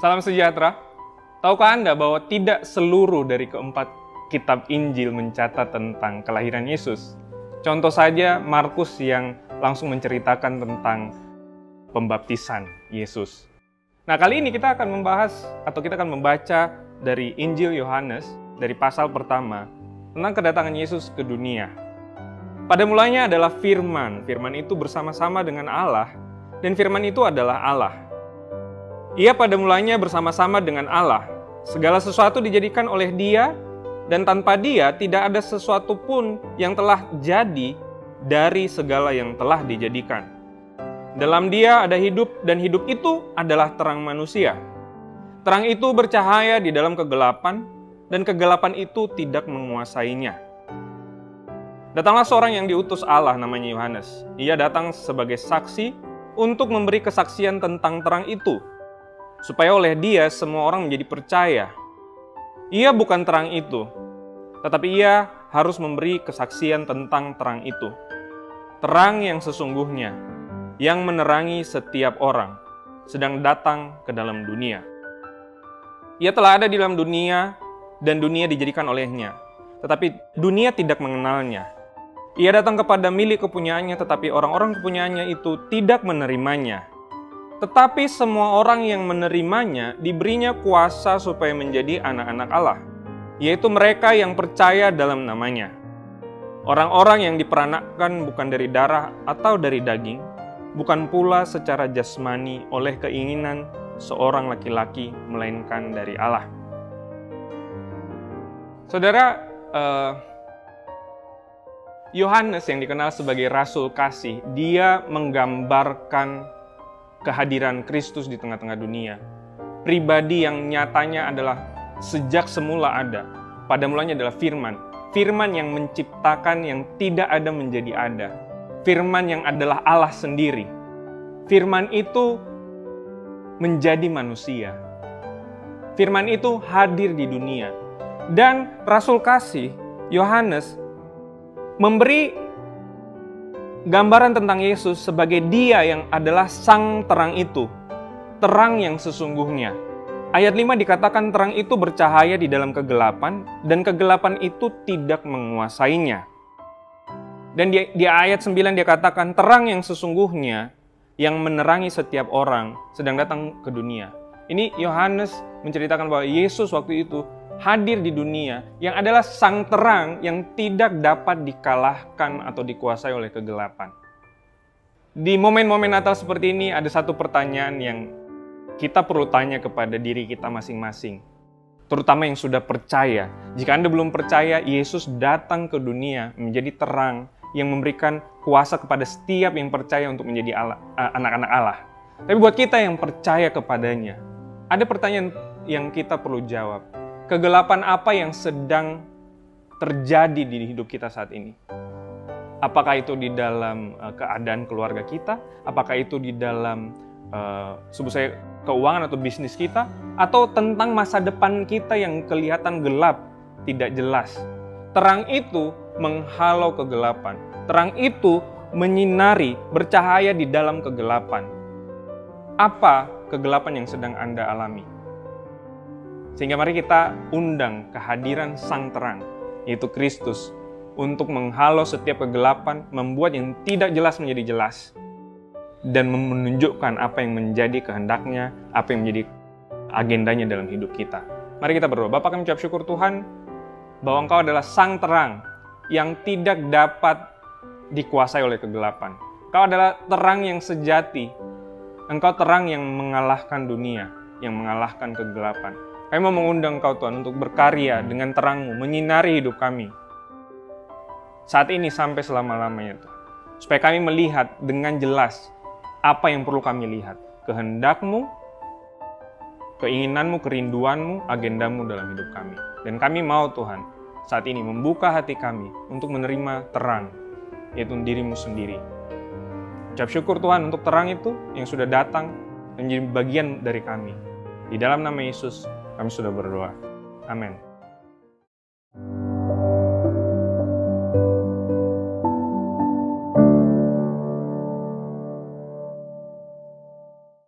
Salam sejahtera. Tahukah Anda bahwa tidak seluruh dari keempat kitab Injil mencatat tentang kelahiran Yesus? Contoh saja Markus yang langsung menceritakan tentang pembaptisan Yesus. Nah, kali ini kita akan membaca dari Injil Yohanes, dari pasal pertama, tentang kedatangan Yesus ke dunia. Pada mulanya adalah Firman. Firman itu bersama-sama dengan Allah, dan Firman itu adalah Allah. Ia pada mulanya bersama-sama dengan Allah. Segala sesuatu dijadikan oleh Dia, dan tanpa Dia tidak ada sesuatu pun yang telah jadi dari segala yang telah dijadikan. Dalam Dia ada hidup, dan hidup itu adalah terang manusia. Terang itu bercahaya di dalam kegelapan, dan kegelapan itu tidak menguasainya. Datanglah seorang yang diutus Allah, namanya Yohanes. Ia datang sebagai saksi untuk memberi kesaksian tentang terang itu, supaya oleh Dia semua orang menjadi percaya. Ia bukan terang itu, tetapi Ia harus memberi kesaksian tentang terang itu. Terang yang sesungguhnya, yang menerangi setiap orang, sedang datang ke dalam dunia. Ia telah ada di dalam dunia, dan dunia dijadikan olehnya, tetapi dunia tidak mengenalnya. Ia datang kepada milik kepunyaannya, tetapi orang-orang kepunyaannya itu tidak menerimanya. Tetapi semua orang yang menerimanya diberinya kuasa supaya menjadi anak-anak Allah, yaitu mereka yang percaya dalam namanya. Orang-orang yang diperanakkan bukan dari darah atau dari daging, bukan pula secara jasmani oleh keinginan seorang laki-laki, melainkan dari Allah. Saudara, Yohanes yang dikenal sebagai Rasul Kasih, dia menggambarkan kehadiran Kristus di tengah-tengah dunia. Pribadi yang nyatanya adalah sejak semula ada. Pada mulanya adalah Firman. Firman yang menciptakan yang tidak ada menjadi ada. Firman yang adalah Allah sendiri. Firman itu menjadi manusia. Firman itu hadir di dunia. Dan Rasul Kasih, Yohanes, memberi gambaran tentang Yesus sebagai Dia yang adalah sang terang itu, terang yang sesungguhnya. Ayat 5 dikatakan terang itu bercahaya di dalam kegelapan, dan kegelapan itu tidak menguasainya. Dan di ayat 9 dia katakan terang yang sesungguhnya, yang menerangi setiap orang, sedang datang ke dunia. Ini Yohanes menceritakan bahwa Yesus waktu itu hadir di dunia yang adalah sang terang yang tidak dapat dikalahkan atau dikuasai oleh kegelapan. Di momen-momen Natal seperti ini ada satu pertanyaan yang kita perlu tanya kepada diri kita masing-masing, terutama yang sudah percaya. Jika Anda belum percaya, Yesus datang ke dunia menjadi terang yang memberikan kuasa kepada setiap yang percaya untuk menjadi anak-anak Allah. Tapi buat kita yang percaya kepadanya, ada pertanyaan yang kita perlu jawab. Kegelapan apa yang sedang terjadi di hidup kita saat ini? Apakah itu di dalam keadaan keluarga kita? Apakah itu di dalam keuangan atau bisnis kita? Atau tentang masa depan kita yang kelihatan gelap, tidak jelas? Terang itu menghalau kegelapan. Terang itu menyinari, bercahaya di dalam kegelapan. Apa kegelapan yang sedang Anda alami? Sehingga mari kita undang kehadiran sang terang, yaitu Kristus, untuk menghalau setiap kegelapan, membuat yang tidak jelas menjadi jelas, dan menunjukkan apa yang menjadi kehendaknya, apa yang menjadi agendanya dalam hidup kita. Mari kita berdoa. Bapa, kami ucap syukur Tuhan, bahwa Engkau adalah sang terang yang tidak dapat dikuasai oleh kegelapan. Engkau adalah terang yang sejati. Engkau terang yang mengalahkan dunia, yang mengalahkan kegelapan. Kami mau mengundang Engkau Tuhan untuk berkarya dengan terang-Mu, menyinari hidup kami saat ini sampai selama-lamanya Tuhan. Supaya kami melihat dengan jelas apa yang perlu kami lihat. Kehendak-Mu, keinginan-Mu, kerinduan-Mu, agenda-Mu dalam hidup kami. Dan kami mau Tuhan saat ini membuka hati kami untuk menerima terang, yaitu diri-Mu sendiri. Ucap syukur Tuhan untuk terang itu yang sudah datang menjadi bagian dari kami. Di dalam nama Yesus, kami sudah berdoa. Amin.